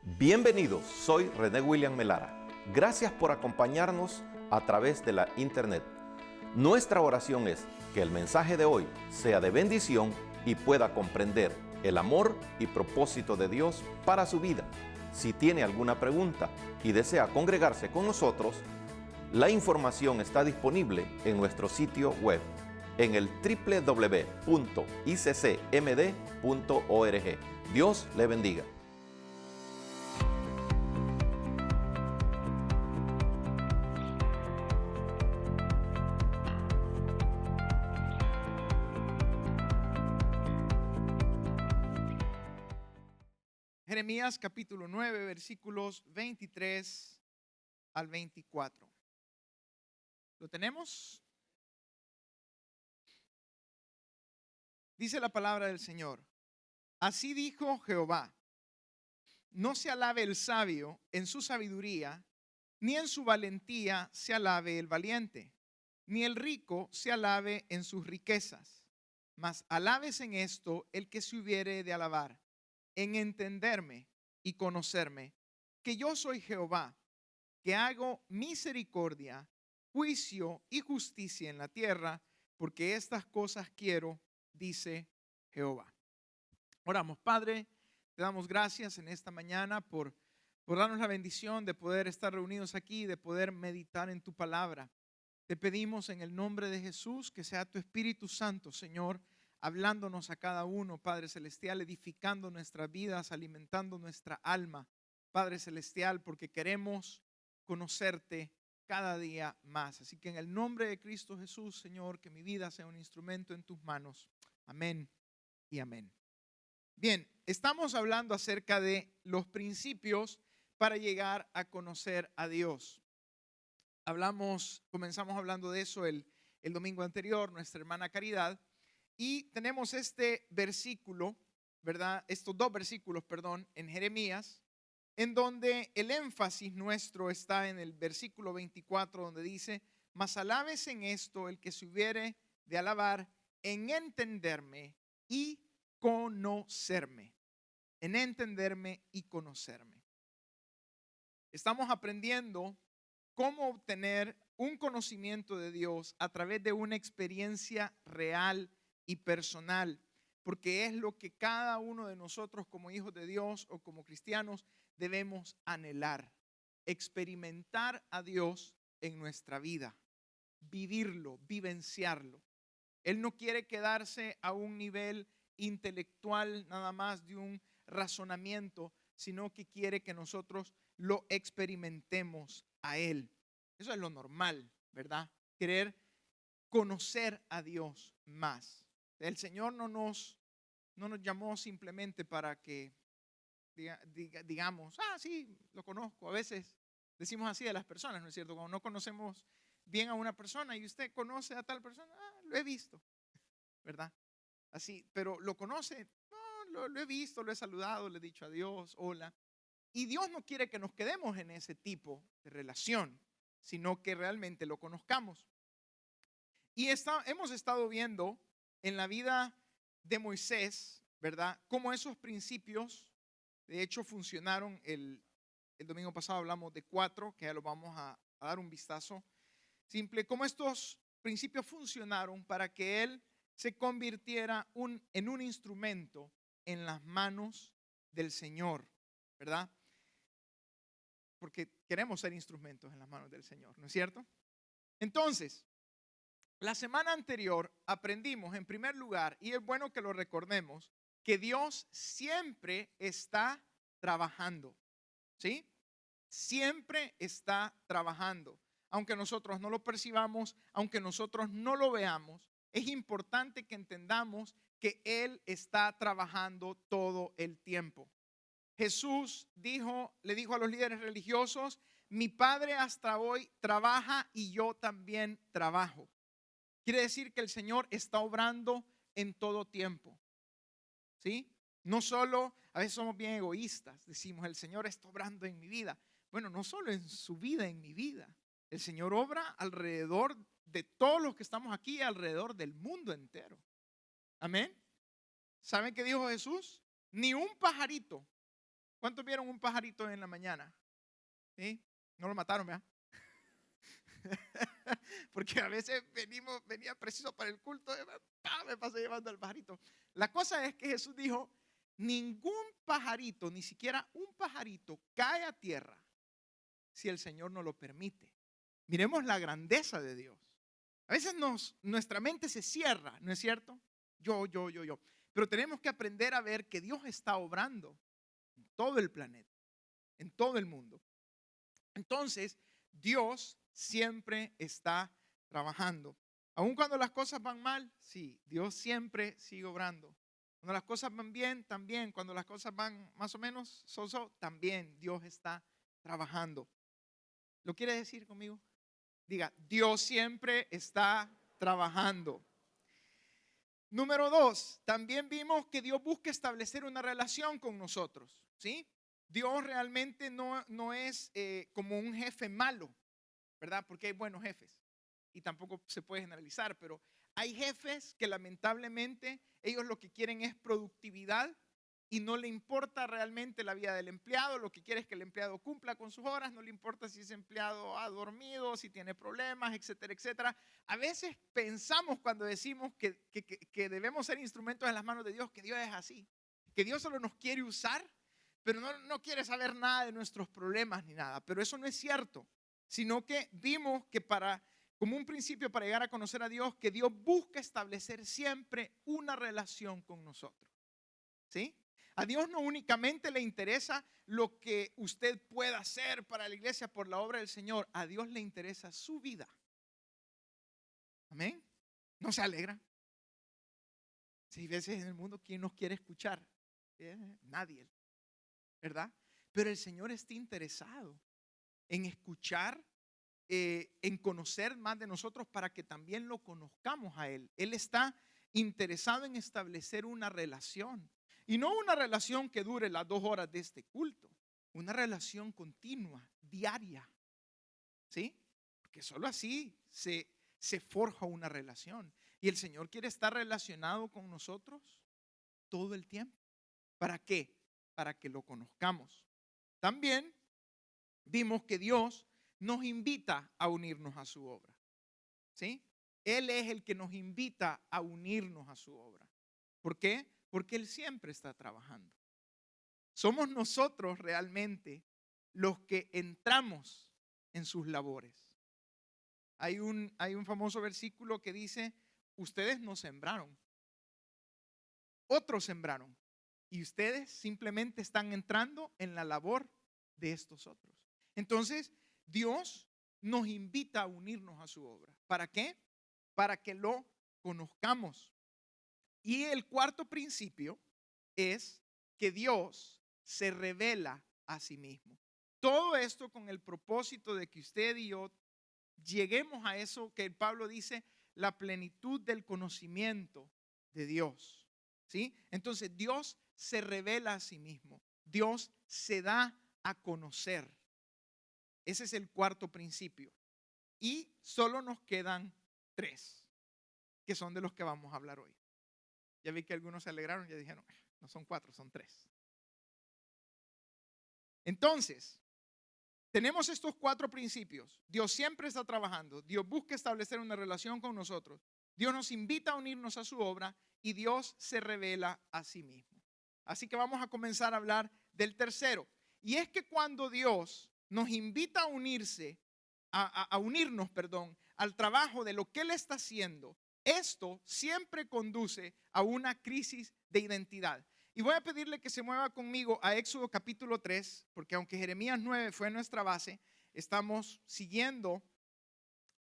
Bienvenidos, soy René William Melara. Gracias por acompañarnos a través de la internet. Nuestra oración es que el mensaje de hoy sea de bendición y pueda comprender el amor y propósito de Dios para su vida. Si tiene alguna pregunta y desea congregarse con nosotros, la información está disponible en nuestro sitio web en el www.iccmd.org. Dios le bendiga. Jeremías capítulo 9, versículos 23 al 24. ¿Lo tenemos? Dice la palabra del Señor. Así dijo Jehová: no se alabe el sabio en su sabiduría, ni en su valentía se alabe el valiente, ni el rico se alabe en sus riquezas. Mas alabes en esto el que se hubiere de alabar, en entenderme y conocerme, que yo soy Jehová, que hago misericordia, juicio y justicia en la tierra, porque estas cosas quiero, dice Jehová. Oramos. Padre, te damos gracias en esta mañana por darnos la bendición de poder estar reunidos aquí, de poder meditar en tu palabra. Te pedimos en el nombre de Jesús que sea tu Espíritu Santo, Señor, hablándonos a cada uno, Padre Celestial, edificando nuestras vidas, alimentando nuestra alma, Padre Celestial, porque queremos conocerte cada día más. Así que en el nombre de Cristo Jesús, Señor, que mi vida sea un instrumento en tus manos. Amén y amén. Bien, estamos hablando acerca de los principios para llegar a conocer a Dios. Comenzamos hablando de eso el domingo anterior, nuestra hermana Caridad, y tenemos este versículo, ¿verdad? Estos dos versículos, perdón, en Jeremías, en donde el énfasis nuestro está en el versículo 24, donde dice: mas alabes en esto el que se hubiere de alabar, en entenderme y conocerme. En entenderme y conocerme. Estamos aprendiendo cómo obtener un conocimiento de Dios a través de una experiencia real y personal, porque es lo que cada uno de nosotros como hijos de Dios o como cristianos debemos anhelar: experimentar a Dios en nuestra vida, vivirlo, vivenciarlo. Él no quiere quedarse a un nivel intelectual nada más de un razonamiento, sino que quiere que nosotros lo experimentemos a Él. Eso es lo normal, ¿verdad? Querer conocer a Dios más. El Señor no nos llamó simplemente para que digamos, sí, lo conozco. A veces decimos así de las personas, ¿no es cierto? Cuando no conocemos bien a una persona y usted conoce a tal persona, lo he visto, ¿verdad? Así, pero lo conoce, no, lo he visto, lo he saludado, le he dicho adiós, hola. Y Dios no quiere que nos quedemos en ese tipo de relación, sino que realmente lo conozcamos. Y hemos estado viendo en la vida de Moisés, ¿verdad?, cómo esos principios, de hecho, funcionaron. El domingo pasado hablamos de 4, que ya lo vamos a dar un vistazo simple, cómo estos principios funcionaron para que él se convirtiera en un instrumento en las manos del Señor, ¿verdad? Porque queremos ser instrumentos en las manos del Señor, ¿no es cierto? Entonces, la semana anterior aprendimos, en primer lugar, y es bueno que lo recordemos, que Dios siempre está trabajando, ¿sí? Siempre está trabajando. Aunque nosotros no lo percibamos, aunque nosotros no lo veamos, es importante que entendamos que Él está trabajando todo el tiempo. Jesús le dijo a los líderes religiosos: mi Padre hasta hoy trabaja y yo también trabajo. Quiere decir que el Señor está obrando en todo tiempo, ¿sí? No solo, a veces somos bien egoístas, decimos: el Señor está obrando en mi vida. Bueno, no solo en su vida, en mi vida. El Señor obra alrededor de todos los que estamos aquí, alrededor del mundo entero. Amén. ¿Saben qué dijo Jesús? Ni un pajarito ¿Cuántos vieron un pajarito en la mañana? ¿Sí? No lo mataron, ¿verdad? Porque a veces venía preciso para el culto, me pasé llevando al pajarito. La cosa es que Jesús dijo, ningún pajarito, ni siquiera un pajarito cae a tierra si el Señor no lo permite. Miremos la grandeza de Dios. A veces nuestra mente se cierra, ¿no es cierto? Yo. Pero tenemos que aprender a ver que Dios está obrando en todo el planeta, en todo el mundo. Entonces, Dios siempre está trabajando. Aun cuando las cosas van mal, sí, Dios siempre sigue obrando. Cuando las cosas van bien, también. Cuando las cosas van más o menos, también Dios está trabajando. ¿Lo quiere decir conmigo? Diga, Dios siempre está trabajando. Número 2, también vimos que Dios busca establecer una relación con nosotros, ¿sí? Dios realmente no es como un jefe malo, ¿verdad? Porque hay buenos jefes y tampoco se puede generalizar, pero hay jefes que lamentablemente ellos lo que quieren es productividad y no le importa realmente la vida del empleado, lo que quiere es que el empleado cumpla con sus horas, no le importa si ese empleado ha dormido, si tiene problemas, etcétera, etcétera. A veces pensamos cuando decimos que debemos ser instrumentos en las manos de Dios, que Dios es así, que Dios solo nos quiere usar, pero no quiere saber nada de nuestros problemas ni nada. Pero eso no es cierto, sino que vimos que como un principio para llegar a conocer a Dios, que Dios busca establecer siempre una relación con nosotros, ¿sí? A Dios no únicamente le interesa lo que usted pueda hacer para la iglesia por la obra del Señor. A Dios le interesa su vida. Amén. ¿No se alegra? Si hay veces en el mundo, ¿quién nos quiere escuchar? Nadie, ¿verdad? Pero el Señor está interesado en escuchar, en conocer más de nosotros para que también lo conozcamos a Él. Él está interesado en establecer una relación. Y no una relación que dure las 2 horas de este culto, una relación continua, diaria, ¿sí? Porque solo así se forja una relación. Y el Señor quiere estar relacionado con nosotros todo el tiempo. ¿Para qué? Para que lo conozcamos. También vimos que Dios nos invita a unirnos a su obra, ¿sí? Él es el que nos invita a unirnos a su obra. ¿Por qué? Porque Él siempre está trabajando. Somos nosotros realmente los que entramos en sus labores. Hay un famoso versículo que dice, ustedes no sembraron, otros sembraron. Y ustedes simplemente están entrando en la labor de estos otros. Entonces, Dios nos invita a unirnos a su obra. ¿Para qué? Para que lo conozcamos. Y el cuarto principio es que Dios se revela a sí mismo. Todo esto con el propósito de que usted y yo lleguemos a eso que el Pablo dice, la plenitud del conocimiento de Dios. ¿Sí? Entonces Dios se revela a sí mismo. Dios se da a conocer. Ese es el cuarto principio. Y solo nos quedan 3, que son de los que vamos a hablar hoy. Ya vi que algunos se alegraron, ya dijeron, no son 4, son 3. Entonces, tenemos estos 4 principios. Dios siempre está trabajando. Dios busca establecer una relación con nosotros. Dios nos invita a unirnos a su obra y Dios se revela a sí mismo. Así que vamos a comenzar a hablar del tercero. Y es que cuando Dios nos invita a unirnos, al trabajo de lo que Él está haciendo, esto siempre conduce a una crisis de identidad. Y voy a pedirle que se mueva conmigo a Éxodo capítulo 3, porque aunque Jeremías 9 fue nuestra base, estamos siguiendo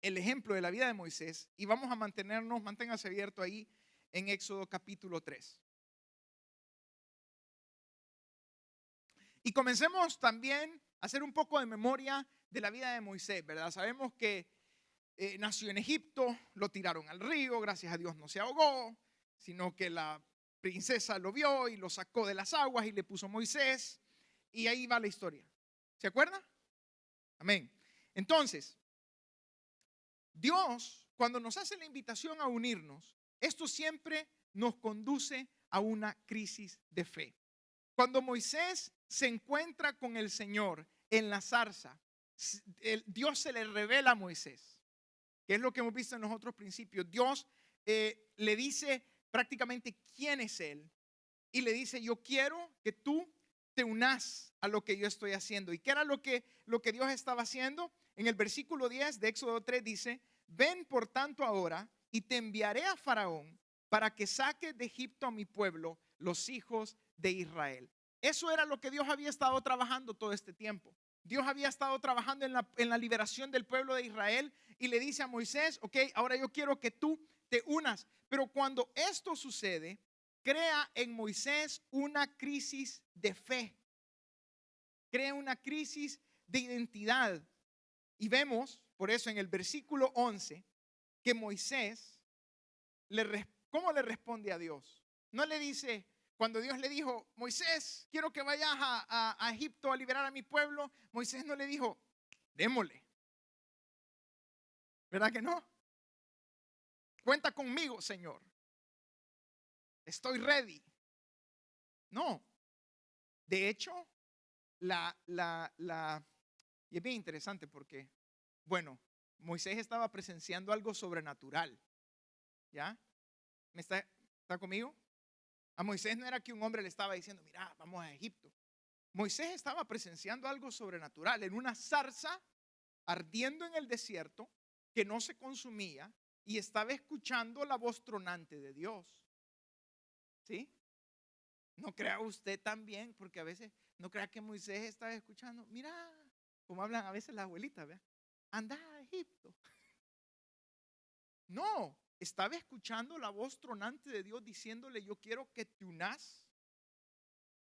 el ejemplo de la vida de Moisés y vamos a manténgase abierto ahí en Éxodo capítulo 3. Y comencemos también a hacer un poco de memoria de la vida de Moisés, ¿verdad? Sabemos que nació en Egipto, lo tiraron al río, gracias a Dios no se ahogó, sino que la princesa lo vio y lo sacó de las aguas y le puso Moisés, y ahí va la historia. ¿Se acuerda? Amén. Entonces, Dios, cuando nos hace la invitación a unirnos, esto siempre nos conduce a una crisis de fe. Cuando Moisés se encuentra con el Señor en la zarza, Dios se le revela a Moisés, que es lo que hemos visto en los otros principios. Dios le dice prácticamente quién es Él y le dice: yo quiero que tú te unas a lo que yo estoy haciendo. ¿Y qué era lo que Dios estaba haciendo? En el versículo 10 de Éxodo 3 dice: ven por tanto ahora y te enviaré a Faraón para que saque de Egipto a mi pueblo, los hijos de Israel. Eso era lo que Dios había estado trabajando todo este tiempo. Dios había estado trabajando en la liberación del pueblo de Israel y le dice a Moisés: ok, ahora yo quiero que tú te unas. Pero cuando esto sucede, crea en Moisés una crisis de fe, crea una crisis de identidad. Y vemos, por eso en el versículo 11, que Moisés, ¿cómo le responde a Dios? No le dice, cuando Dios le dijo: Moisés, quiero que vayas a Egipto a liberar a mi pueblo, Moisés no le dijo: démosle. ¿Verdad que no? Cuenta conmigo, Señor. Estoy ready. No. De hecho, y es bien interesante porque, bueno, Moisés estaba presenciando algo sobrenatural. ¿Ya? ¿Está conmigo? A Moisés no era que un hombre le estaba diciendo: mira, vamos a Egipto. Moisés estaba presenciando algo sobrenatural en una zarza ardiendo en el desierto que no se consumía y estaba escuchando la voz tronante de Dios. ¿Sí? No crea usted también, porque a veces no crea que Moisés estaba escuchando: mira, como hablan a veces las abuelitas, ¿verdad? Anda a Egipto. No, estaba escuchando la voz tronante de Dios diciéndole: yo quiero que te unas.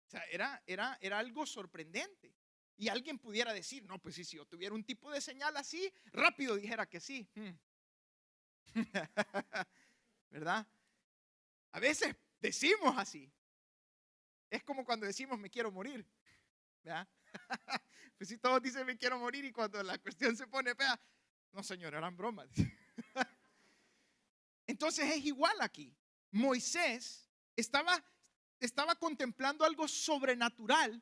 O sea, era algo sorprendente. Y alguien pudiera decir: no, pues sí, si yo tuviera un tipo de señal así, rápido dijera que sí. ¿Verdad? A veces decimos así. Es como cuando decimos: me quiero morir. ¿Verdad? Pues si todos dicen: me quiero morir, y cuando la cuestión se pone fea, no, señor, eran bromas. Entonces es igual aquí. Moisés estaba contemplando algo sobrenatural,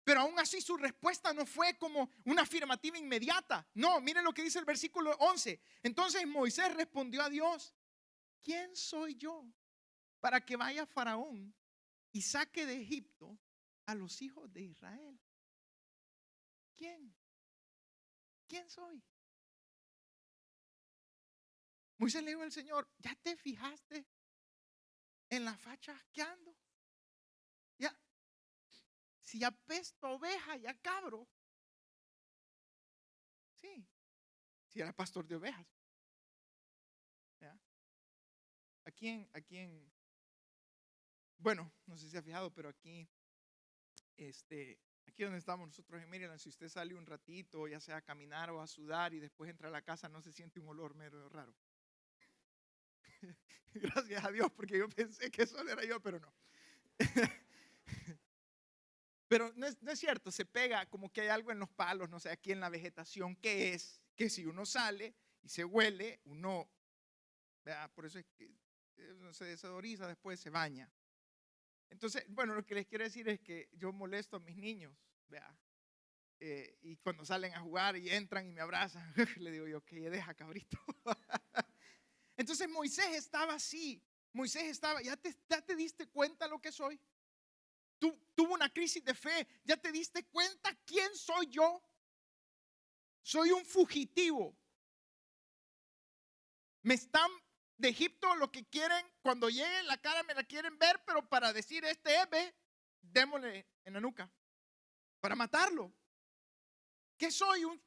pero aún así su respuesta no fue como una afirmativa inmediata. No, miren lo que dice el versículo 11. Entonces Moisés respondió a Dios: ¿quién soy yo para que vaya Faraón y saque de Egipto a los hijos de Israel? ¿Quién? ¿Quién soy? Moisés le dijo al Señor: ¿ya te fijaste en la facha que ando? Ya, si apesto oveja y a cabro. Sí, si era pastor de ovejas. ¿Ya? Bueno, no sé si se ha fijado, pero aquí donde estamos nosotros en Maryland, si usted sale un ratito, ya sea a caminar o a sudar, y después entra a la casa, no se siente un olor medio raro. Gracias a Dios, porque yo pensé que solo era yo, pero no. Pero no es cierto, se pega como que hay algo en los palos, no sé, aquí en la vegetación, que es que si uno sale y se huele, uno, ¿verdad? Por eso es que uno se desodoriza, después se baña. Entonces, bueno, lo que les quiero decir es que yo molesto a mis niños, ¿verdad? Y cuando salen a jugar y entran y me abrazan, le digo yo: que deja, cabrito. Entonces Moisés estaba así. Moisés estaba: ¿ya te diste cuenta lo que soy? Tuvo una crisis de fe. ¿Ya te diste cuenta quién soy yo? Soy un fugitivo. Me están de Egipto, lo que quieren, cuando llegue la cara me la quieren ver, pero para decir: este es, démosle en la nuca, para matarlo. ¿Qué soy? Un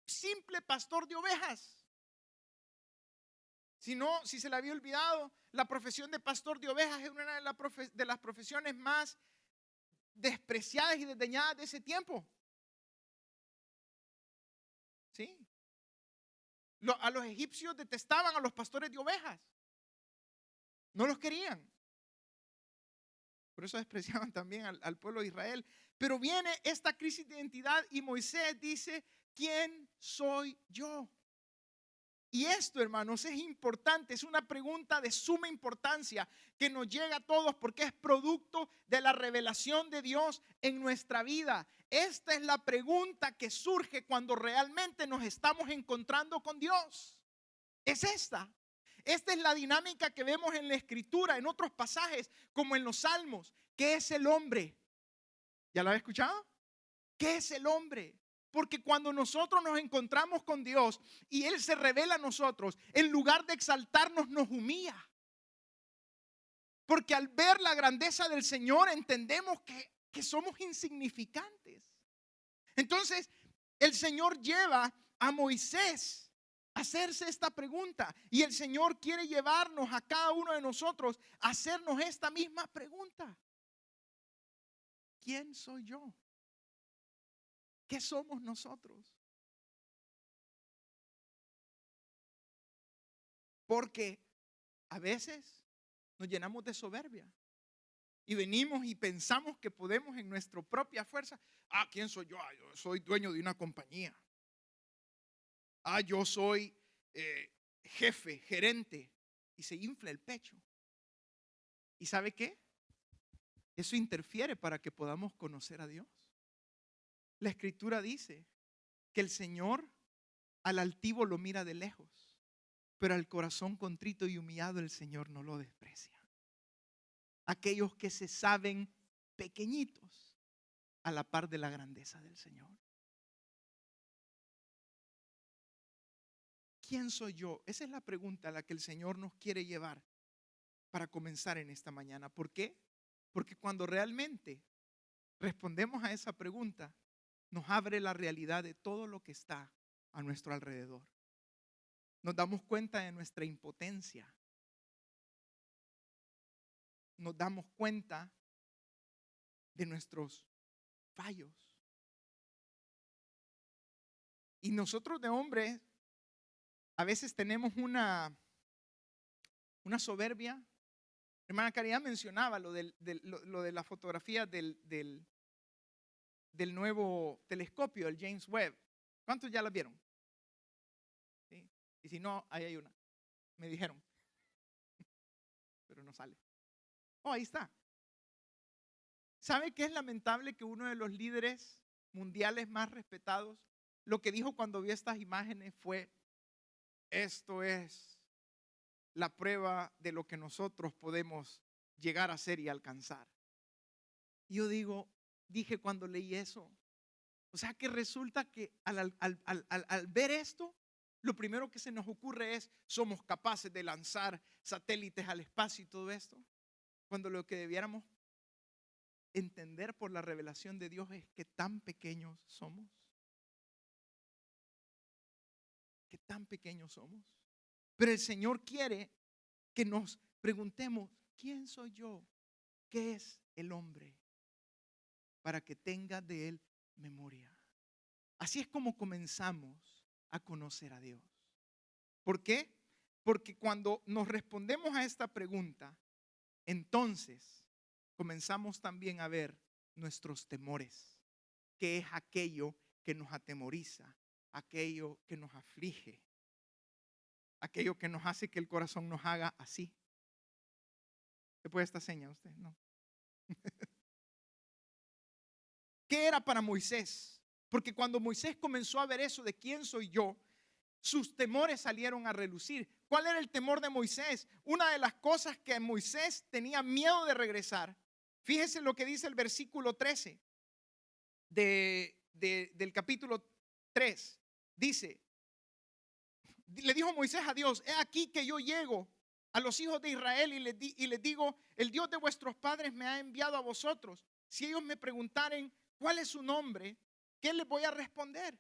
simple pastor de ovejas. Si se le había olvidado, la profesión de pastor de ovejas es una de las profesiones más despreciadas y desdeñadas de ese tiempo. ¿Sí? A los egipcios detestaban a los pastores de ovejas. No los querían. Por eso despreciaban también al pueblo de Israel. Pero viene esta crisis de identidad y Moisés dice: ¿quién soy yo? Y esto, hermanos, es importante, es una pregunta de suma importancia que nos llega a todos porque es producto de la revelación de Dios en nuestra vida. Esta es la pregunta que surge cuando realmente nos estamos encontrando con Dios. Es esta. Esta es la dinámica que vemos en la Escritura, en otros pasajes, como en los Salmos. ¿Qué es el hombre? ¿Ya lo había escuchado? ¿Qué es el hombre? Porque cuando nosotros nos encontramos con Dios y Él se revela a nosotros, en lugar de exaltarnos, nos humilla. Porque al ver la grandeza del Señor entendemos que somos insignificantes. Entonces, el Señor lleva a Moisés a hacerse esta pregunta. Y el Señor quiere llevarnos a cada uno de nosotros a hacernos esta misma pregunta. ¿Quién soy yo? ¿Qué somos nosotros? Porque a veces nos llenamos de soberbia y venimos y pensamos que podemos en nuestra propia fuerza. ¿Quién soy yo? Yo soy dueño de una compañía. Yo soy jefe, gerente. Y se infla el pecho. ¿Y sabe qué? Eso interfiere para que podamos conocer a Dios. La Escritura dice que el Señor al altivo lo mira de lejos, pero al corazón contrito y humillado el Señor no lo desprecia. Aquellos que se saben pequeñitos a la par de la grandeza del Señor. ¿Quién soy yo? Esa es la pregunta a la que el Señor nos quiere llevar para comenzar en esta mañana. ¿Por qué? Porque cuando realmente respondemos a esa pregunta, nos abre la realidad de todo lo que está a nuestro alrededor. Nos damos cuenta de nuestra impotencia. Nos damos cuenta de nuestros fallos. Y nosotros de hombres a veces tenemos una soberbia. Hermana Caridad mencionaba lo de la fotografía del nuevo telescopio, el James Webb. ¿Cuántos ya la vieron? ¿Sí? Y si no, ahí hay una. Me dijeron. Pero no sale. Ahí está. ¿Sabe qué es lamentable que uno de los líderes mundiales más respetados, lo que dijo cuando vio estas imágenes fue: esto es la prueba de lo que nosotros podemos llegar a ser y alcanzar? Y yo dije cuando leí eso, o sea que resulta que al ver esto, lo primero que se nos ocurre es: somos capaces de lanzar satélites al espacio y todo esto. Cuando lo que debiéramos entender por la revelación de Dios es que tan pequeños somos. Que tan pequeños somos. Pero el Señor quiere que nos preguntemos: ¿quién soy yo? ¿Qué es el hombre? Para que tenga de él memoria. Así es como comenzamos a conocer a Dios. ¿Por qué? Porque cuando nos respondemos a esta pregunta, entonces comenzamos también a ver nuestros temores, que es aquello que nos atemoriza, aquello que nos aflige, aquello que nos hace que el corazón nos haga así. ¿Se puede esta seña usted? No. ¿Qué era para Moisés? Porque cuando Moisés comenzó a ver eso de quién soy yo, sus temores salieron a relucir. ¿Cuál era el temor de Moisés? Una de las cosas que Moisés tenía miedo de regresar. Fíjese lo que dice el versículo 13 del capítulo 3. Dice: le dijo Moisés a Dios: he aquí que yo llego a los hijos de Israel y les digo: el Dios de vuestros padres me ha enviado a vosotros. Si ellos me preguntaren cuál es su nombre, ¿qué les voy a responder?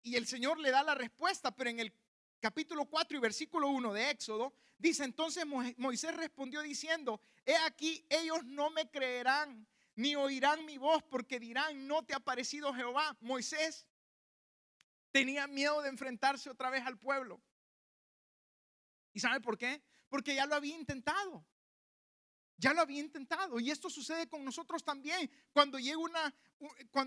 Y el Señor le da la respuesta, pero en el capítulo 4 y versículo 1 de Éxodo dice: entonces Moisés respondió diciendo: he aquí, ellos no me creerán ni oirán mi voz, porque dirán: no te ha parecido Jehová. Moisés tenía miedo de enfrentarse otra vez al pueblo. ¿Y sabe por qué? Porque ya lo había intentado. Ya lo había intentado. Y esto sucede con nosotros también. Cuando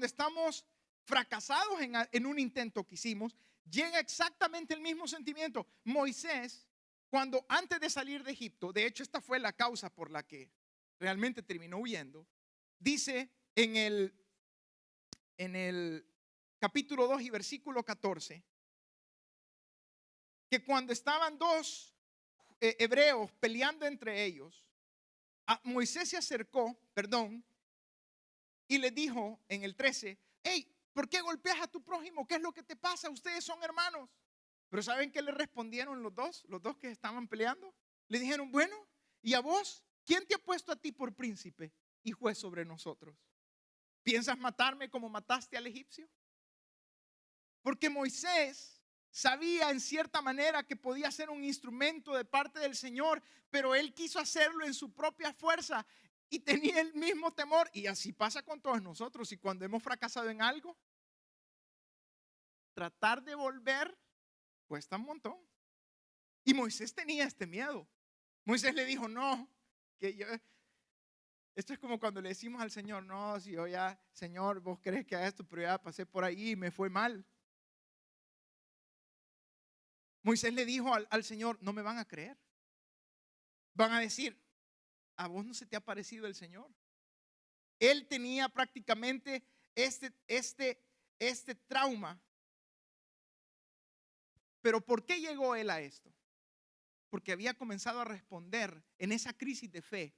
estamos fracasados en un intento que hicimos, llega exactamente el mismo sentimiento. Moisés, cuando antes de salir de Egipto, de hecho esta fue la causa por la que realmente terminó huyendo, dice en el capítulo 2 y versículo 14, que cuando estaban dos hebreos peleando entre ellos, a Moisés se acercó, y le dijo en el 13, hey, ¿por qué golpeas a tu prójimo? ¿Qué es lo que te pasa? Ustedes son hermanos. Pero ¿saben qué le respondieron los dos que estaban peleando? Le dijeron, bueno, ¿y a vos? ¿Quién te ha puesto a ti por príncipe y juez sobre nosotros? ¿Piensas matarme como mataste al egipcio? Porque Moisés sabía en cierta manera que podía ser un instrumento de parte del Señor, pero él quiso hacerlo en su propia fuerza y tenía el mismo temor. Y así pasa con todos nosotros. Y cuando hemos fracasado en algo, tratar de volver cuesta un montón. Y Moisés tenía este miedo. Moisés le dijo, no, esto es como cuando le decimos al Señor, no, si yo ya, Señor, vos crees que haga esto, pero ya pasé por ahí y me fue mal. Moisés le dijo al Señor, no me van a creer. Van a decir, a vos no se te ha parecido el Señor. Él tenía prácticamente este trauma. Pero ¿por qué llegó él a esto? Porque había comenzado a responder en esa crisis de fe.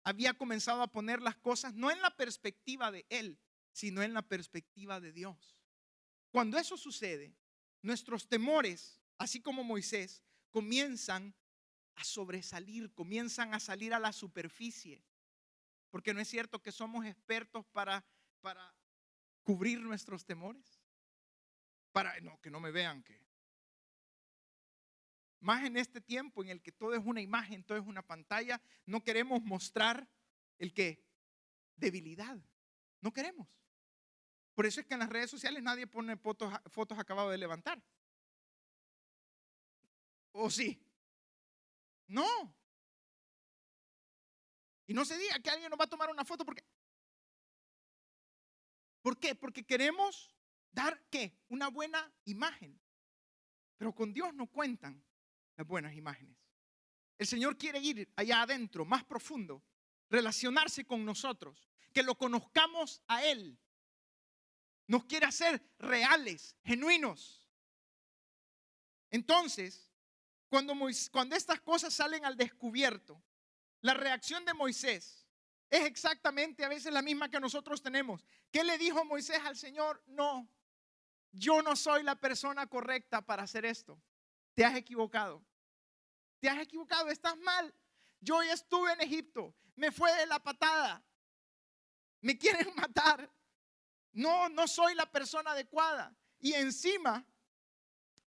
Había comenzado a poner las cosas no en la perspectiva de él, sino en la perspectiva de Dios. Cuando eso sucede, nuestros temores, así como Moisés, comienzan a sobresalir, comienzan a salir a la superficie. Porque no es cierto que somos expertos para cubrir nuestros temores. Que no me vean que. Más en este tiempo en el que todo es una imagen, todo es una pantalla, no queremos mostrar el qué, debilidad. No queremos. Por eso es que en las redes sociales nadie pone fotos acabadas de levantar. ¿O sí? No. Y no se diga que alguien nos va a tomar una foto porque. ¿Por qué? Porque queremos dar ¿qué? Una buena imagen. Pero con Dios no cuentan las buenas imágenes. El Señor quiere ir allá adentro, más profundo, relacionarse con nosotros, que lo conozcamos a Él. Nos quiere hacer reales, genuinos. Entonces, cuando estas cosas salen al descubierto, la reacción de Moisés es exactamente a veces la misma que nosotros tenemos. ¿Qué le dijo Moisés al Señor? No, yo no soy la persona correcta para hacer esto. Te has equivocado. Te has equivocado, estás mal. Yo ya estuve en Egipto, me fue de la patada. Me quieren matar. No soy la persona adecuada. Y encima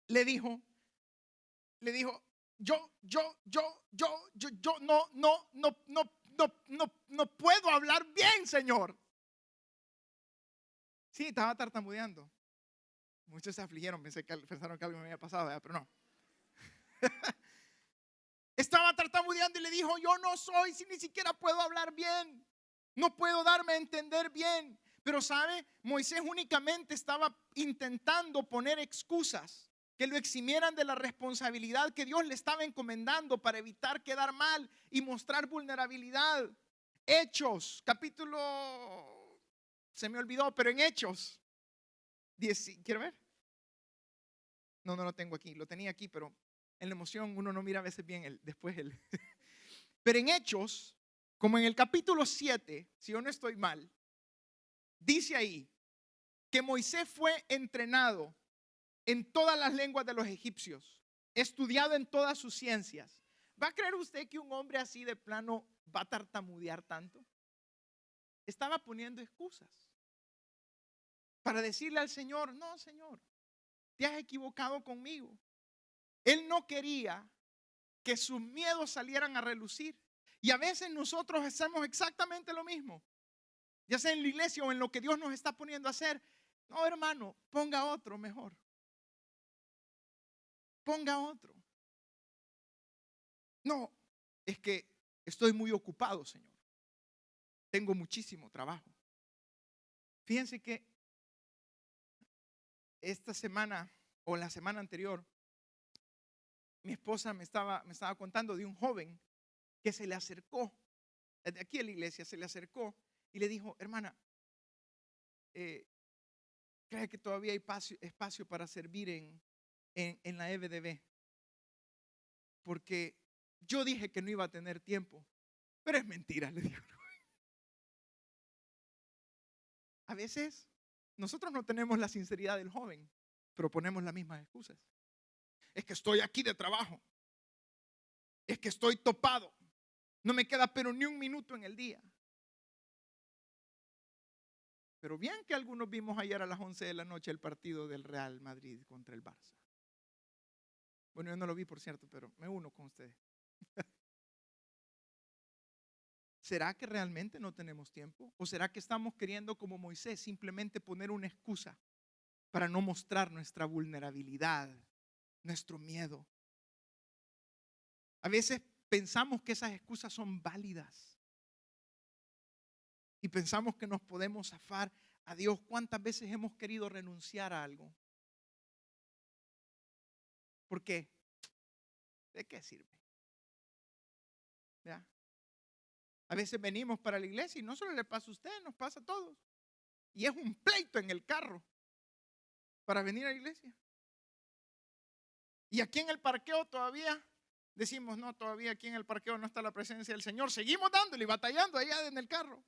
le dijo, yo no puedo hablar bien, Señor. Sí, estaba tartamudeando. Muchos se afligieron, pensaron que algo me había pasado, ¿verdad? Pero no. Estaba tartamudeando y le dijo, yo no soy, si ni siquiera puedo hablar bien. No puedo darme a entender bien. Pero ¿sabe? Moisés únicamente estaba intentando poner excusas que lo eximieran de la responsabilidad que Dios le estaba encomendando para evitar quedar mal y mostrar vulnerabilidad. Hechos, capítulo, se me olvidó, pero en Hechos 10, ¿quiere ver? No lo tengo aquí, lo tenía aquí, pero en la emoción uno no mira a veces bien después. Pero en Hechos, como en el capítulo 7, si yo no estoy mal, dice ahí que Moisés fue entrenado en todas las lenguas de los egipcios, estudiado en todas sus ciencias. ¿Va a creer usted que un hombre así de plano va a tartamudear tanto? Estaba poniendo excusas para decirle al Señor, no, Señor, te has equivocado conmigo. Él no quería que sus miedos salieran a relucir. Y a veces nosotros hacemos exactamente lo mismo, ya sea en la iglesia o en lo que Dios nos está poniendo a hacer. No, hermano, ponga otro mejor. Ponga otro. No, es que estoy muy ocupado, Señor. Tengo muchísimo trabajo. Fíjense que esta semana o la semana anterior, mi esposa me estaba contando de un joven que se le acercó, de aquí a la iglesia, se le acercó y le dijo: hermana, ¿cree que todavía hay espacio para servir en la EBDB? Porque yo dije que no iba a tener tiempo, pero es mentira, le digo. A veces nosotros no tenemos la sinceridad del joven, pero ponemos las mismas excusas. Es que estoy aquí de trabajo. Es que estoy topado. No me queda pero ni un minuto en el día. Pero bien que algunos vimos ayer a las 11 de la noche el partido del Real Madrid contra el Barça. Bueno, yo no lo vi, por cierto, pero me uno con ustedes. ¿Será que realmente no tenemos tiempo? ¿O será que estamos queriendo, como Moisés, simplemente poner una excusa para no mostrar nuestra vulnerabilidad, nuestro miedo? A veces pensamos que esas excusas son válidas y pensamos que nos podemos zafar. A Dios, ¿cuántas veces hemos querido renunciar a algo? ¿Por qué? ¿De qué sirve? ¿Ya? A veces venimos para la iglesia y no solo le pasa a usted, nos pasa a todos. Y es un pleito en el carro para venir a la iglesia. Y aquí en el parqueo todavía decimos: no, todavía aquí en el parqueo no está la presencia del Señor. Seguimos dándole y batallando allá en el carro.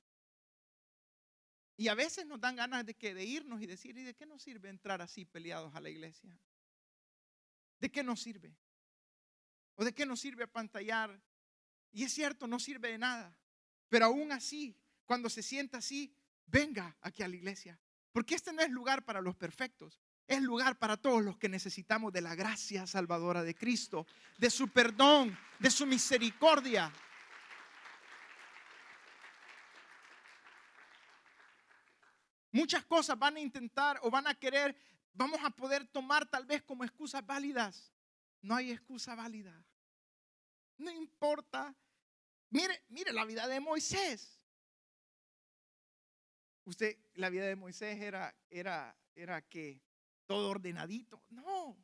Y a veces nos dan ganas de irnos y decir: ¿y de qué nos sirve entrar así peleados a la iglesia? ¿De qué nos sirve? ¿O de qué nos sirve apantallar? Y es cierto, no sirve de nada. Pero aún así, cuando se sienta así, venga aquí a la iglesia. Porque este no es lugar para los perfectos. Es lugar para todos los que necesitamos de la gracia salvadora de Cristo, de su perdón, de su misericordia. Muchas cosas van a intentar o van a querer, vamos a poder tomar tal vez como excusas válidas. No hay excusa válida. No importa. Mire la vida de Moisés. La vida de Moisés era que todo ordenadito. No.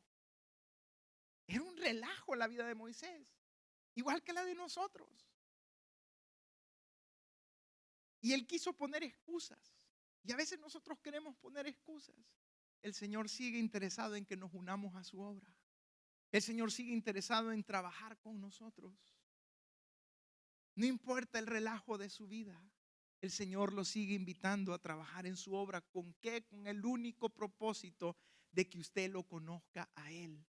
Era un relajo la vida de Moisés. Igual que la de nosotros. Y él quiso poner excusas. Y a veces nosotros queremos poner excusas. El Señor sigue interesado en que nos unamos a su obra. El Señor sigue interesado en trabajar con nosotros. No importa el relajo de su vida. El Señor lo sigue invitando a trabajar en su obra. ¿Con qué? Con el único propósito de que usted lo conozca a Él.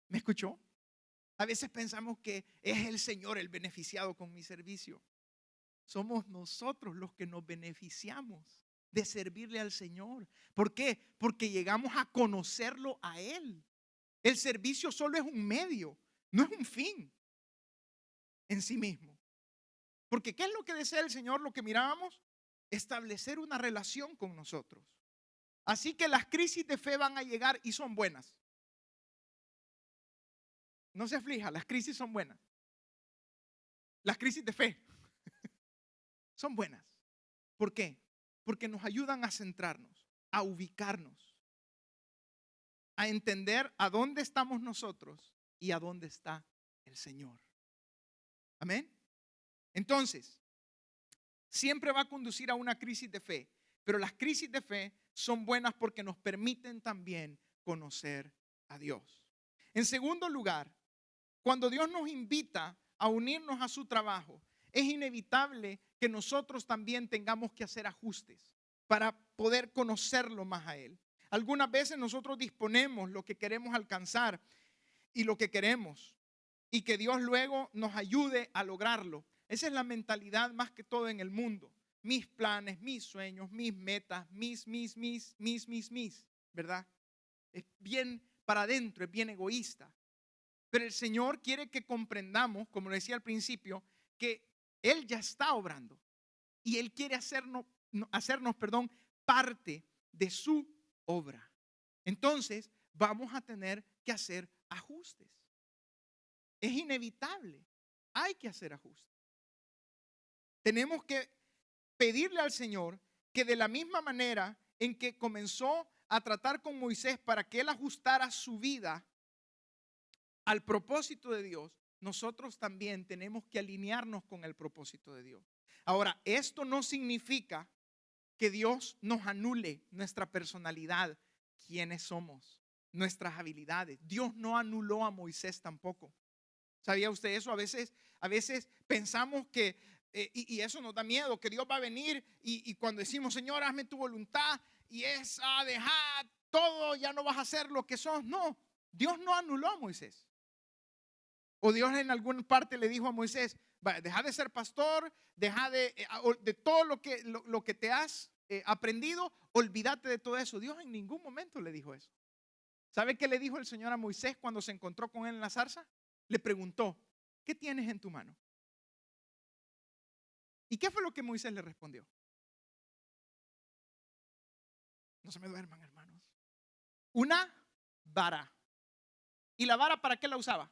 ¿Me escuchó? A veces pensamos que es el Señor el beneficiado con mi servicio. Somos nosotros los que nos beneficiamos de servirle al Señor. ¿Por qué? Porque llegamos a conocerlo a Él. El servicio solo es un medio, no es un fin en sí mismo. Porque ¿qué es lo que desea el Señor? Lo que mirábamos, establecer una relación con nosotros. Así que las crisis de fe van a llegar y son buenas. No se aflija, las crisis son buenas. Las crisis de fe son buenas. ¿Por qué? Porque nos ayudan a centrarnos, a ubicarnos, a entender a dónde estamos nosotros y a dónde está el Señor. Amén. Entonces, siempre va a conducir a una crisis de fe, pero las crisis de fe son buenas porque nos permiten también conocer a Dios. En segundo lugar, cuando Dios nos invita a unirnos a su trabajo, es inevitable que nosotros también tengamos que hacer ajustes para poder conocerlo más a Él. Algunas veces nosotros disponemos lo que queremos alcanzar y lo que queremos, y que Dios luego nos ayude a lograrlo. Esa es la mentalidad más que todo en el mundo. Mis planes, mis sueños, mis metas, mis, ¿verdad? Es bien para adentro, es bien egoísta. Pero el Señor quiere que comprendamos, como le decía al principio, que Él ya está obrando y Él quiere hacernos parte de su obra. Entonces vamos a tener que hacer ajustes. Es inevitable, hay que hacer ajustes. Tenemos que pedirle al Señor que de la misma manera en que comenzó a tratar con Moisés para que él ajustara su vida al propósito de Dios, nosotros también tenemos que alinearnos con el propósito de Dios. Ahora, esto no significa que Dios nos anule nuestra personalidad, quiénes somos, nuestras habilidades. Dios no anuló a Moisés tampoco. ¿Sabía usted eso? A veces pensamos que, y eso nos da miedo, que Dios va a venir y cuando decimos, Señor, hazme tu voluntad, y es a dejar todo, ya no vas a hacer lo que sos. No, Dios no anuló a Moisés. O Dios en alguna parte le dijo a Moisés, deja de ser pastor, deja de todo lo que te has aprendido, olvídate de todo eso. Dios en ningún momento le dijo eso. ¿Sabe qué le dijo el Señor a Moisés cuando se encontró con él en la zarza? Le preguntó, ¿qué tienes en tu mano? ¿Y qué fue lo que Moisés le respondió? No se me duerman, hermanos. Una vara. ¿Y la vara para qué la usaba?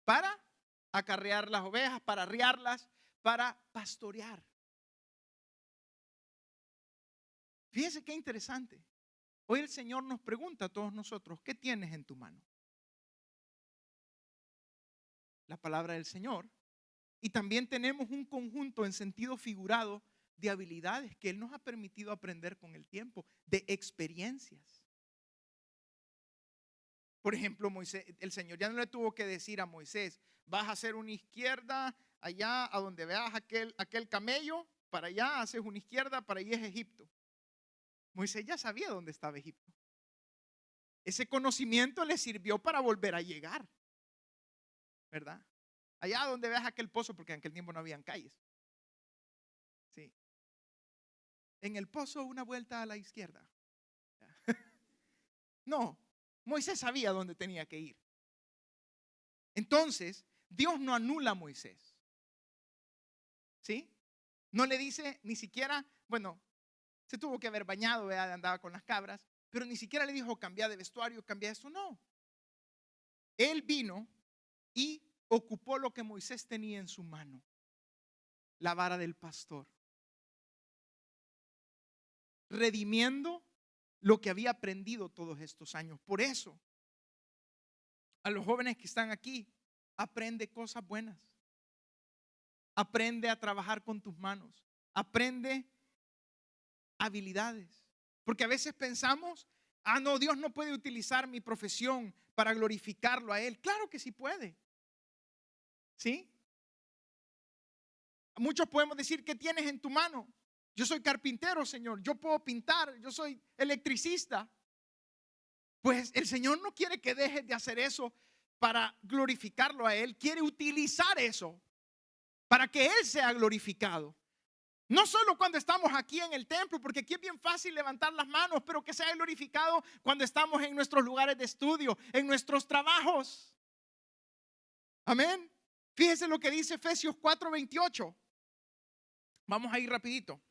Para acarrear las ovejas, para arriarlas, para pastorear. Fíjense qué interesante. Hoy el Señor nos pregunta a todos nosotros, ¿qué tienes en tu mano? La palabra del Señor. Y también tenemos un conjunto en sentido figurado de habilidades que Él nos ha permitido aprender con el tiempo, de experiencias. Por ejemplo, Moisés, el Señor ya no le tuvo que decir a Moisés, vas a hacer una izquierda allá a donde veas aquel camello, para allá haces una izquierda, para allá es Egipto. Moisés ya sabía dónde estaba Egipto. Ese conocimiento le sirvió para volver a llegar, ¿verdad? Allá donde veas aquel pozo, porque en aquel tiempo no habían calles. Sí. En el pozo una vuelta a la izquierda. No, Moisés sabía dónde tenía que ir. Entonces, Dios no anula a Moisés. ¿Sí? No le dice ni siquiera, bueno, se tuvo que haber bañado, ¿verdad? Andaba con las cabras, pero ni siquiera le dijo cambia de vestuario, cambia esto, no. Él vino y ocupó lo que Moisés tenía en su mano, la vara del pastor, redimiendo lo que había aprendido todos estos años. Por eso, a los jóvenes que están aquí, aprende cosas buenas. Aprende a trabajar con tus manos. Aprende habilidades. Porque a veces pensamos, no, Dios no puede utilizar mi profesión para glorificarlo a Él. Claro que sí puede. ¿Sí? Muchos podemos decir, ¿qué tienes en tu mano? Yo soy carpintero, Señor. Yo puedo pintar. Yo soy electricista. Pues el Señor no quiere que dejes de hacer eso para glorificarlo a Él. Quiere utilizar eso para que Él sea glorificado. No solo cuando estamos aquí en el templo, porque aquí es bien fácil levantar las manos, pero que sea glorificado cuando estamos en nuestros lugares de estudio, en nuestros trabajos. Amén. Fíjese lo que dice Efesios 4:28. Vamos a ir rapidito.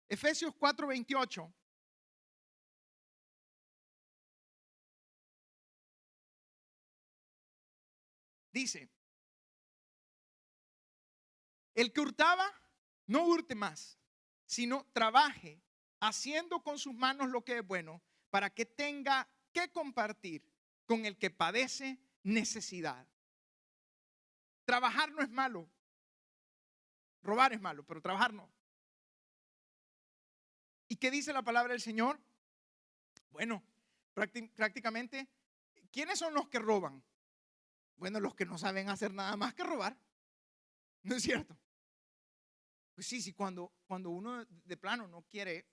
Efesios 4:28. Dice, el que hurtaba, no hurte más, sino trabaje haciendo con sus manos lo que es bueno, para que tenga que compartir con el que padece necesidad. Trabajar no es malo. Robar es malo, pero trabajar no. ¿Y qué dice la palabra del Señor? Bueno, prácticamente, ¿quiénes son los que roban? Bueno, los que no saben hacer nada más que robar. ¿No es cierto? Pues sí, cuando uno de plano no quiere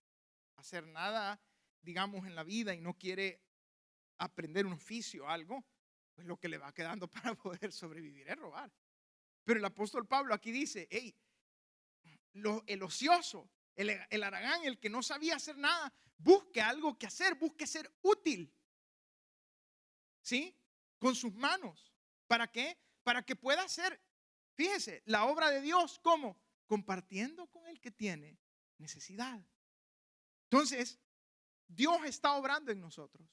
hacer nada, digamos, en la vida y no quiere aprender un oficio o algo, pues lo que le va quedando para poder sobrevivir es robar. Pero el apóstol Pablo aquí dice, hey, el ocioso, el haragán, el que no sabía hacer nada, busque algo que hacer, busque ser útil. ¿Sí? Con sus manos. ¿Para qué? Para que pueda hacer, fíjese, la obra de Dios, ¿cómo? Compartiendo con el que tiene necesidad. Entonces, Dios está obrando en nosotros.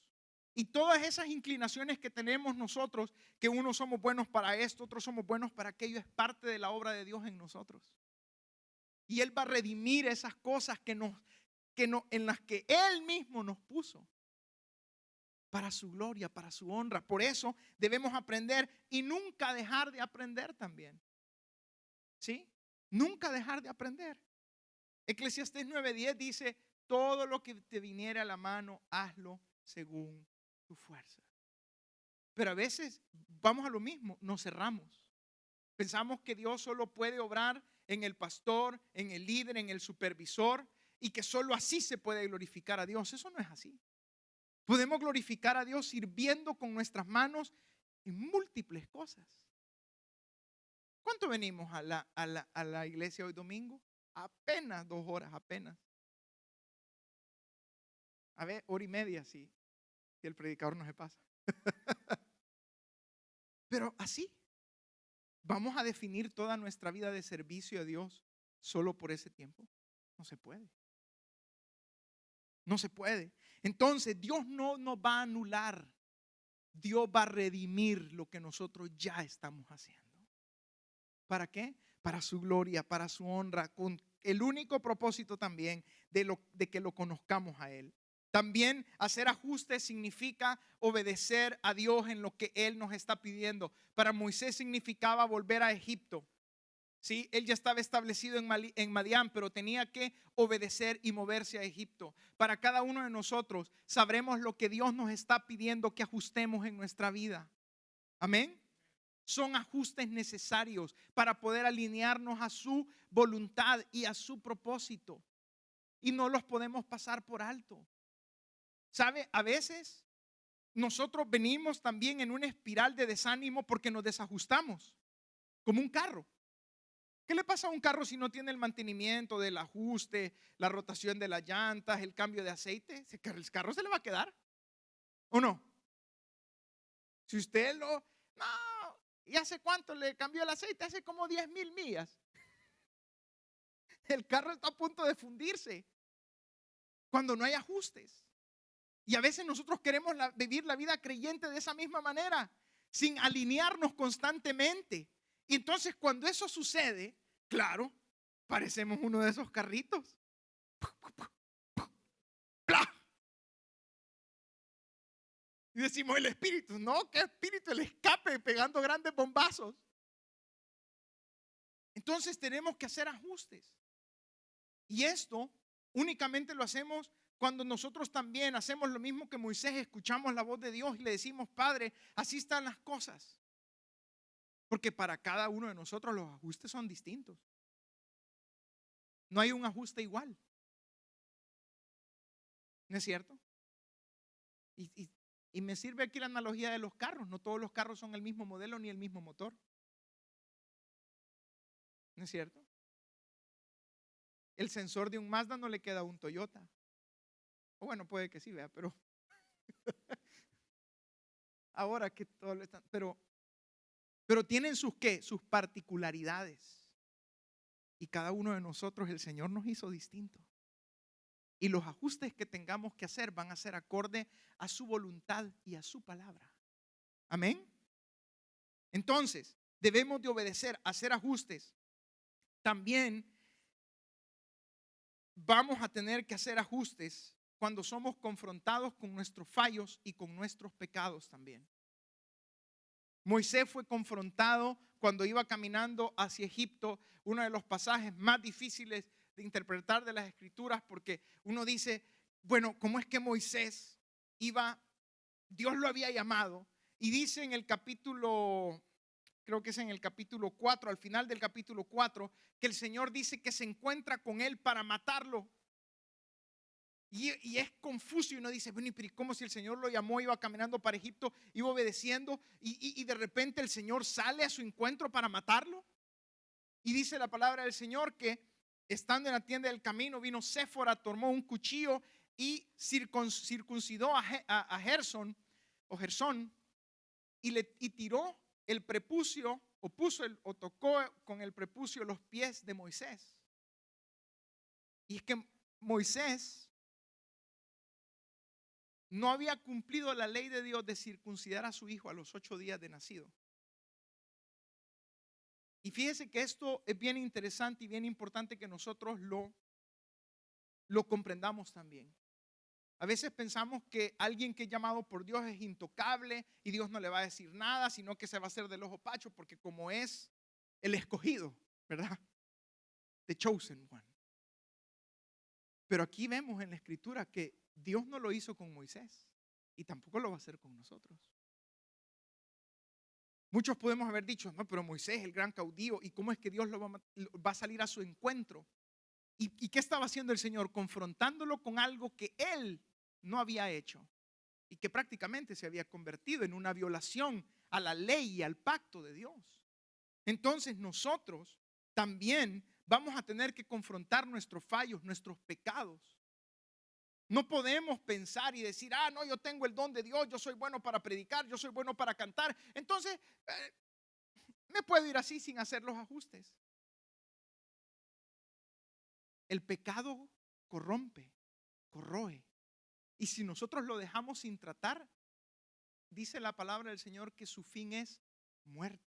Y todas esas inclinaciones que tenemos nosotros, que unos somos buenos para esto, otros somos buenos para aquello, es parte de la obra de Dios en nosotros. Y Él va a redimir esas cosas en las que Él mismo nos puso. Para su gloria, para su honra. Por eso debemos aprender y nunca dejar de aprender también. ¿Sí? Nunca dejar de aprender. Eclesiastés 9:10 dice: todo lo que te viniere a la mano, hazlo según tu fuerza. Pero a veces vamos a lo mismo, nos cerramos. Pensamos que Dios solo puede obrar en el pastor, en el líder, en el supervisor, y que solo así se puede glorificar a Dios. Eso no es así. Podemos glorificar a Dios sirviendo con nuestras manos en múltiples cosas. ¿Cuánto venimos a la iglesia hoy domingo? Apenas 2 horas, apenas. A ver, 1 hora y media, si el predicador no se pasa. Pero así, ¿vamos a definir toda nuestra vida de servicio a Dios solo por ese tiempo? No se puede. No se puede. Entonces, Dios no nos va a anular. Dios va a redimir lo que nosotros ya estamos haciendo. ¿Para qué? Para su gloria, para su honra, con el único propósito también de que lo conozcamos a Él. También hacer ajustes significa obedecer a Dios en lo que Él nos está pidiendo. Para Moisés significaba volver a Egipto. ¿Sí? Él ya estaba establecido en Madián, pero tenía que obedecer y moverse a Egipto. Para cada uno de nosotros sabremos lo que Dios nos está pidiendo que ajustemos en nuestra vida. Amén. Son ajustes necesarios para poder alinearnos a su voluntad y a su propósito. Y no los podemos pasar por alto. ¿Sabe? A veces nosotros venimos también en una espiral de desánimo porque nos desajustamos, como un carro. ¿Qué le pasa a un carro si no tiene el mantenimiento del ajuste, la rotación de las llantas, el cambio de aceite? El carro se le va a quedar, ¿o no? Si usted no, ¿y hace cuánto le cambió el aceite? Hace como 10,000 millas. El carro está a punto de fundirse cuando no hay ajustes. Y a veces nosotros queremos vivir la vida creyente de esa misma manera, sin alinearnos constantemente. Y entonces cuando eso sucede, claro, parecemos uno de esos carritos. Y decimos el espíritu, no, ¿qué espíritu? El escape pegando grandes bombazos. Entonces tenemos que hacer ajustes. Y esto únicamente lo hacemos cuando nosotros también hacemos lo mismo que Moisés, escuchamos la voz de Dios y le decimos: Padre, así están las cosas. Porque para cada uno de nosotros los ajustes son distintos. No hay un ajuste igual. ¿No es cierto? Y me sirve aquí la analogía de los carros. No todos los carros son el mismo modelo ni el mismo motor. ¿No es cierto? El sensor de un Mazda no le queda a un Toyota. O bueno, puede que sí, vea, pero ahora que todo lo están, pero tienen sus ¿qué? Sus particularidades. Y cada uno de nosotros, el Señor nos hizo distinto. Y los ajustes que tengamos que hacer van a ser acorde a su voluntad y a su palabra. Amén. Entonces, debemos de obedecer, hacer ajustes. También vamos a tener que hacer ajustes cuando somos confrontados con nuestros fallos y con nuestros pecados también. Moisés fue confrontado cuando iba caminando hacia Egipto, uno de los pasajes más difíciles de interpretar de las escrituras, porque uno dice, bueno, ¿cómo es que Moisés Dios lo había llamado? Y dice en el capítulo, creo que es en el capítulo 4, al final del capítulo 4, que el Señor dice que se encuentra con él para matarlo. Y es confuso y uno dice, bueno, pero ¿cómo si el Señor lo llamó, iba caminando para Egipto, iba obedeciendo y de repente el Señor sale a su encuentro para matarlo? Y dice la palabra del Señor que estando en la tienda del camino vino Séfora, tomó un cuchillo y circuncidó a Gersón y tiró el prepucio o tocó con el prepucio los pies de Moisés. Y es que Moisés no había cumplido la ley de Dios de circuncidar a su hijo a los 8 días de nacido. Y fíjese que esto es bien interesante y bien importante que nosotros lo comprendamos también. A veces pensamos que alguien que es llamado por Dios es intocable y Dios no le va a decir nada, sino que se va a hacer del ojo pacho porque como es el escogido, ¿verdad? The chosen one. Pero aquí vemos en la escritura que Dios no lo hizo con Moisés y tampoco lo va a hacer con nosotros. Muchos podemos haber dicho, no, pero Moisés, el gran caudillo, ¿y cómo es que Dios va a salir a su encuentro? ¿Y qué estaba haciendo el Señor? Confrontándolo con algo que él no había hecho y que prácticamente se había convertido en una violación a la ley y al pacto de Dios. Entonces nosotros también vamos a tener que confrontar nuestros fallos, nuestros pecados. No podemos pensar y decir, no, yo tengo el don de Dios, yo soy bueno para predicar, yo soy bueno para cantar. Entonces, me puedo ir así sin hacer los ajustes. El pecado corrompe, corroe. Y si nosotros lo dejamos sin tratar, dice la palabra del Señor que su fin es muerte.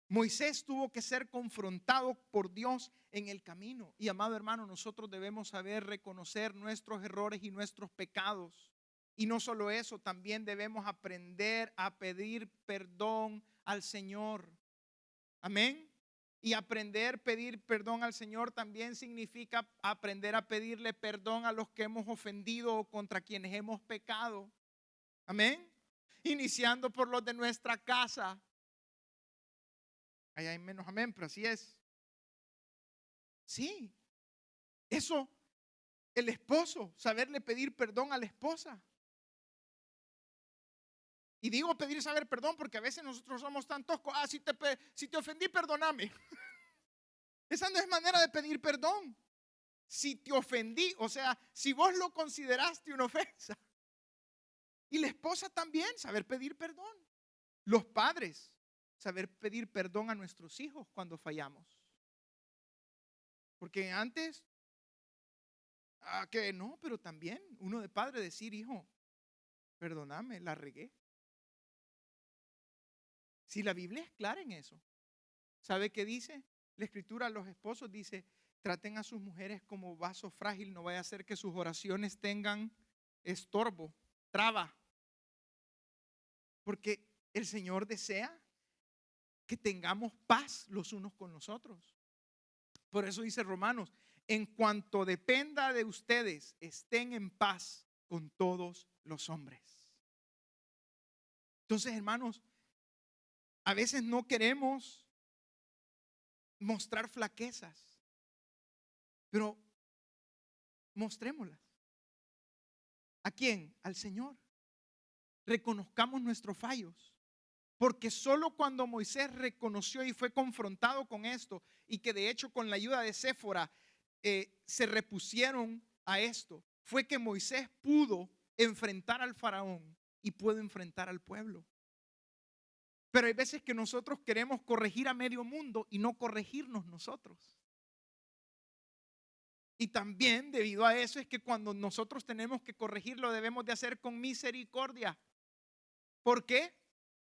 Moisés tuvo que ser confrontado por Dios en el camino. Y amado hermano, nosotros debemos saber reconocer nuestros errores y nuestros pecados. Y no solo eso, también debemos aprender a pedir perdón al Señor. Amén. Y aprender a pedir perdón al Señor también significa aprender a pedirle perdón a los que hemos ofendido o contra quienes hemos pecado. Amén. Iniciando por los de nuestra casa. Ahí hay menos amén, pero así es. Sí, eso, el esposo, saberle pedir perdón a la esposa. Y digo pedir saber perdón porque a veces nosotros somos tan toscos. Si te ofendí, perdóname. Esa no es manera de pedir perdón. Si te ofendí, o sea, si vos lo consideraste una ofensa. Y la esposa también, saber pedir perdón. Los padres, saber pedir perdón a nuestros hijos cuando fallamos. Porque antes, que no, pero también uno de padre decir, hijo, perdóname, la regué. Si la Biblia es clara en eso, ¿sabe qué dice? La escritura a los esposos dice, traten a sus mujeres como vaso frágil, no vaya a ser que sus oraciones tengan estorbo, traba. Porque el Señor desea que tengamos paz los unos con los otros. Por eso dice Romanos, en cuanto dependa de ustedes, estén en paz con todos los hombres. Entonces, hermanos, a veces no queremos mostrar flaquezas, pero mostrémoslas. ¿A quién? Al Señor. Reconozcamos nuestros fallos. Porque solo cuando Moisés reconoció y fue confrontado con esto, y que de hecho con la ayuda de Séfora se repusieron a esto, fue que Moisés pudo enfrentar al faraón y pudo enfrentar al pueblo. Pero hay veces que nosotros queremos corregir a medio mundo y no corregirnos nosotros. Y también debido a eso es que cuando nosotros tenemos que corregirlo debemos de hacer con misericordia. ¿Por qué?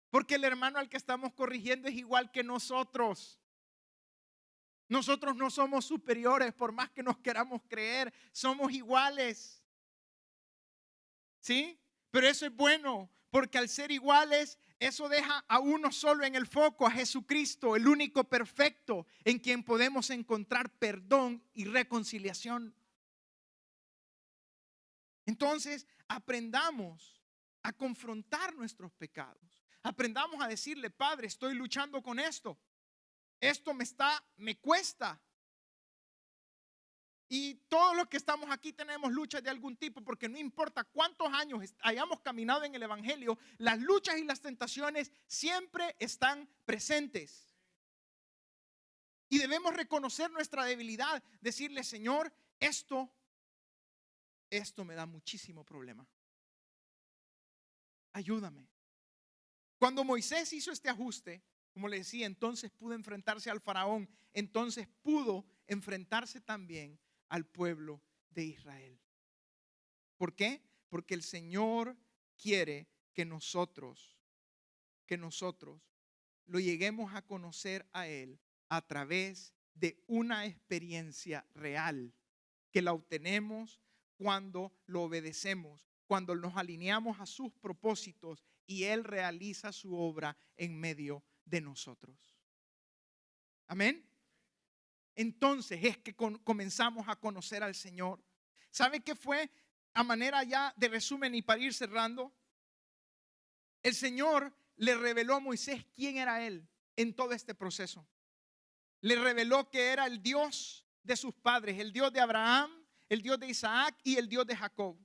Porque el hermano al que estamos corrigiendo es igual que nosotros. Nosotros no somos superiores por más que nos queramos creer, somos iguales. ¿Sí? Pero eso es bueno, porque al ser iguales, eso deja a uno solo en el foco, a Jesucristo, el único perfecto, en quien podemos encontrar perdón y reconciliación. Entonces, aprendamos a confrontar nuestros pecados. Aprendamos a decirle, Padre, estoy luchando con esto. Esto me cuesta. Y todos los que estamos aquí tenemos luchas de algún tipo, porque no importa cuántos años hayamos caminado en el Evangelio, las luchas y las tentaciones siempre están presentes. Y debemos reconocer nuestra debilidad, decirle, Señor, esto me da muchísimo problema. Ayúdame. Cuando Moisés hizo este ajuste, como le decía, entonces pudo enfrentarse al faraón, entonces pudo enfrentarse también al pueblo de Israel. ¿Por qué? Porque el Señor quiere que nosotros lo lleguemos a conocer a Él a través de una experiencia real que la obtenemos cuando lo obedecemos, cuando nos alineamos a sus propósitos y Él realiza su obra en medio de nosotros. Amén. Entonces es que comenzamos a conocer al Señor. ¿Sabe qué fue? A manera ya de resumen y para ir cerrando, el Señor le reveló a Moisés quién era Él en todo este proceso. Le reveló que era el Dios de sus padres, el Dios de Abraham, el Dios de Isaac y el Dios de Jacob.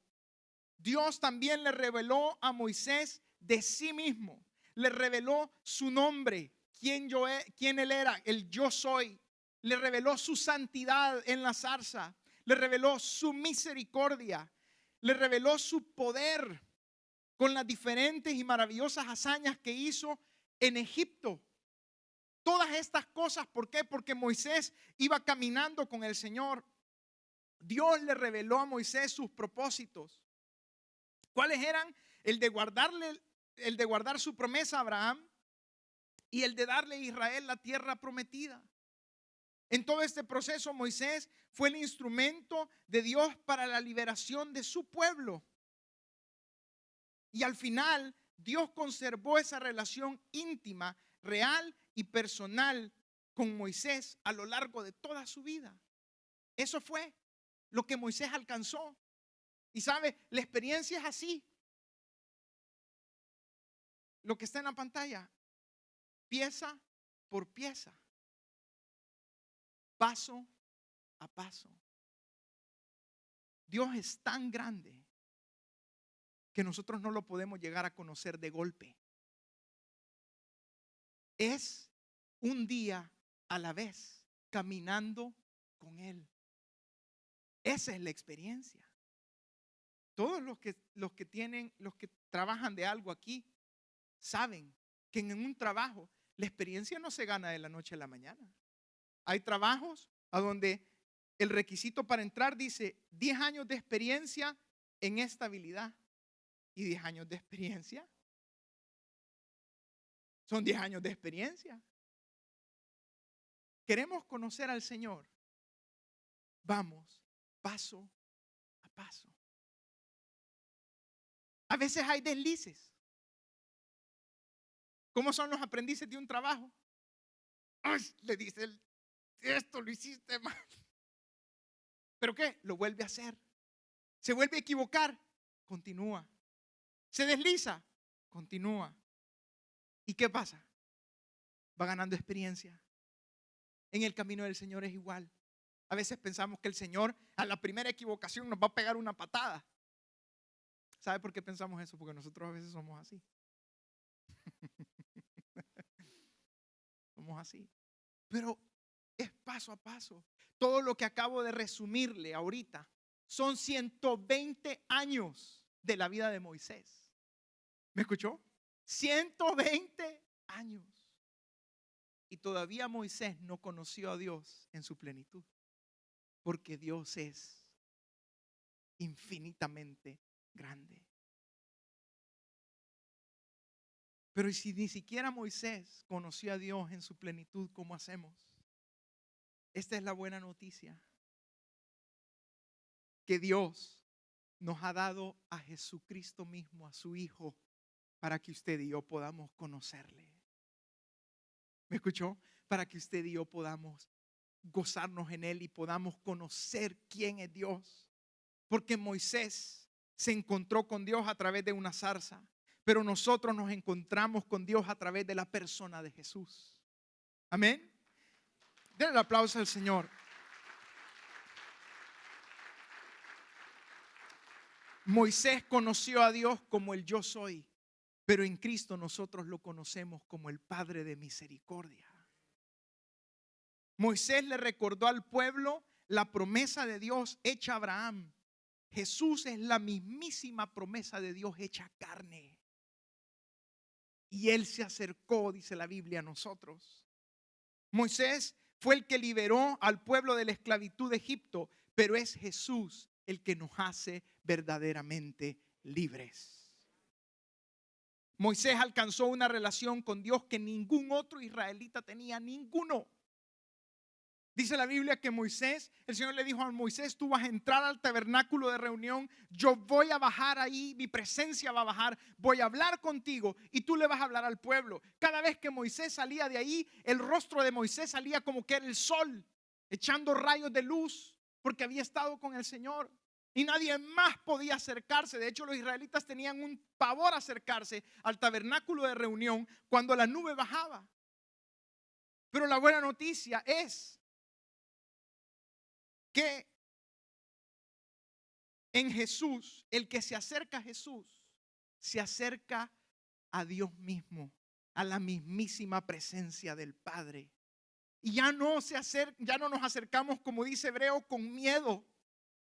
Dios también le reveló a Moisés de sí mismo. Le reveló su nombre, quién Él era, el yo soy. Le reveló su santidad en la zarza. Le reveló su misericordia. Le reveló su poder con las diferentes y maravillosas hazañas que hizo en Egipto. Todas estas cosas, ¿por qué? Porque Moisés iba caminando con el Señor. Dios le reveló a Moisés sus propósitos. ¿Cuáles eran? El de guardar su promesa a Abraham y el de darle a Israel la tierra prometida. En todo este proceso, Moisés fue el instrumento de Dios para la liberación de su pueblo. Y al final, Dios conservó esa relación íntima, real y personal con Moisés a lo largo de toda su vida. Eso fue lo que Moisés alcanzó. Y sabe, la experiencia es así. Lo que está en la pantalla, pieza por pieza, paso a paso. Dios es tan grande que nosotros no lo podemos llegar a conocer de golpe. Es un día a la vez, caminando con Él. Esa es la experiencia. Todos los que trabajan de algo aquí, saben que en un trabajo la experiencia no se gana de la noche a la mañana. Hay trabajos a donde el requisito para entrar dice 10 años de experiencia en esta habilidad. Y 10 años de experiencia son 10 años de experiencia. Queremos conocer al Señor. Vamos paso a paso. A veces hay deslices. ¿Cómo son los aprendices de un trabajo? Ay, le dice él, esto lo hiciste mal. ¿Pero qué? Lo vuelve a hacer. Se vuelve a equivocar. Continúa. Se desliza. Continúa. ¿Y qué pasa? Va ganando experiencia. En el camino del Señor es igual. A veces pensamos que el Señor a la primera equivocación nos va a pegar una patada. ¿Sabe por qué pensamos eso? Porque nosotros a veces somos así. Somos así. Pero es paso a paso. Todo lo que acabo de resumirle ahorita son 120 años de la vida de Moisés. ¿Me escuchó? 120 años. Y todavía Moisés no conoció a Dios en su plenitud. Porque Dios es infinitamente grande. Pero si ni siquiera Moisés conoció a Dios en su plenitud, ¿cómo hacemos? Esta es la buena noticia. Que Dios nos ha dado a Jesucristo mismo, a su Hijo, para que usted y yo podamos conocerle. ¿Me escuchó? Para que usted y yo podamos gozarnos en Él y podamos conocer quién es Dios. Porque Moisés se encontró con Dios a través de una zarza, pero nosotros nos encontramos con Dios a través de la persona de Jesús. Amén. Denle el aplauso al Señor. Moisés conoció a Dios como el yo soy, pero en Cristo nosotros lo conocemos como el Padre de misericordia. Moisés le recordó al pueblo la promesa de Dios hecha a Abraham. Jesús es la mismísima promesa de Dios hecha carne. Y Él se acercó, dice la Biblia, a nosotros. Moisés fue el que liberó al pueblo de la esclavitud de Egipto, pero es Jesús el que nos hace verdaderamente libres. Moisés alcanzó una relación con Dios que ningún otro israelita tenía, ninguno. Dice la Biblia que Moisés, el Señor le dijo a Moisés, tú vas a entrar al tabernáculo de reunión, yo voy a bajar ahí, mi presencia va a bajar, voy a hablar contigo y tú le vas a hablar al pueblo. Cada vez que Moisés salía de ahí, el rostro de Moisés salía como que era el sol, echando rayos de luz, porque había estado con el Señor. Y nadie más podía acercarse. De hecho, los israelitas tenían un pavor a acercarse al tabernáculo de reunión cuando la nube bajaba. Pero la buena noticia es que en Jesús, el que se acerca a Jesús, se acerca a Dios mismo, a la mismísima presencia del Padre. Y ya no nos acercamos, como dice Hebreo, con miedo.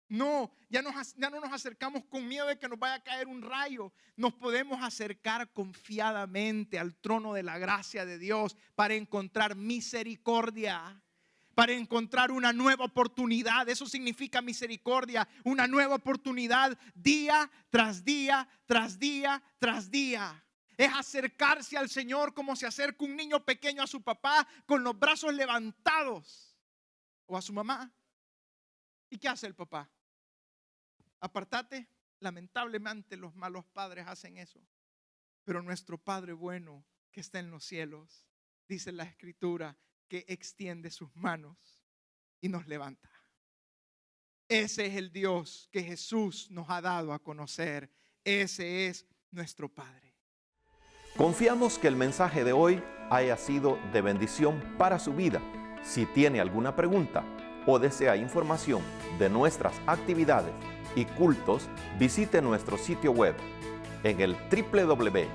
No, ya no nos acercamos con miedo de que nos vaya a caer un rayo. Nos podemos acercar confiadamente al trono de la gracia de Dios para encontrar misericordia, para encontrar una nueva oportunidad. Eso significa misericordia, una nueva oportunidad día tras día, tras día, tras día. Es acercarse al Señor como se acerca un niño pequeño a su papá con los brazos levantados, o a su mamá. ¿Y qué hace el papá? Apartate. Lamentablemente los malos padres hacen eso. Pero nuestro Padre bueno que está en los cielos, dice la Escritura, que extiende sus manos y nos levanta. Ese es el Dios que Jesús nos ha dado a conocer. Ese es nuestro Padre. Confiamos que el mensaje de hoy haya sido de bendición para su vida. Si tiene alguna pregunta o desea información de nuestras actividades y cultos, visite nuestro sitio web en el www.iccmd.org.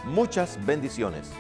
Muchas bendiciones.